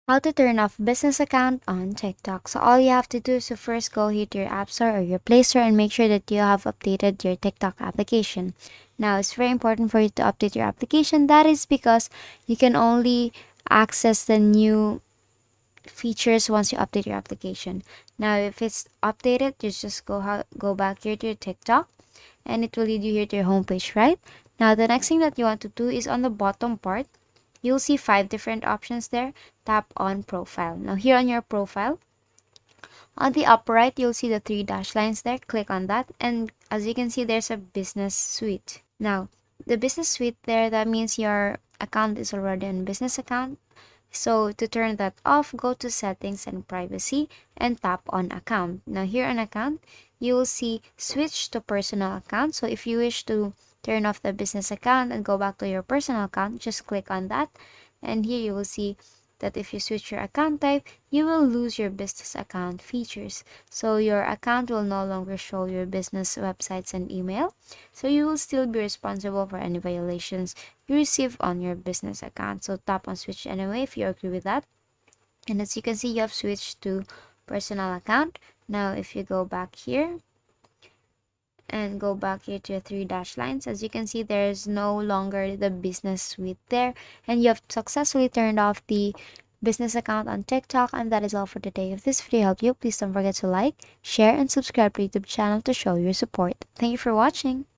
How to turn off business account on TikTok. So all you have to do is to first go here to your App Store or your Play Store and make sure that you have updated your TikTok application. Now it's very important for you to update your application. That is because you can only access the new features once you update your application. Now if it's updated, you just go back here to your TikTok and it will lead you here to your homepage, right? Now the next thing that you want to do is on the bottom part, you'll see 5 different options there. Tap on profile. Now here on your profile, on the upper right, you'll see the 3 dash lines there. Click on that, and as you can see, there's a business suite. Now the business suite there, that means your account is already a business account. So to turn that off, go to settings and privacy and tap on account. Now here on account, you will see switch to personal account. So if you wish to turn off the business account and go back to your personal account, just click on that. And here you will see that if you switch your account type, you will lose your business account features. So your account will no longer show your business websites and email. So you will still be responsible for any violations you receive on your business account. So tap on switch anyway if you agree with that. And as you can see, you have switched to personal account. Now if you go back here and go back here to your 3 dash lines, as you can see, there's no longer the business suite there, and you have successfully turned off the business account on TikTok. And that is all for today. If this video helped you, please don't forget to like, share, and subscribe to the YouTube channel to show your support. Thank you for watching.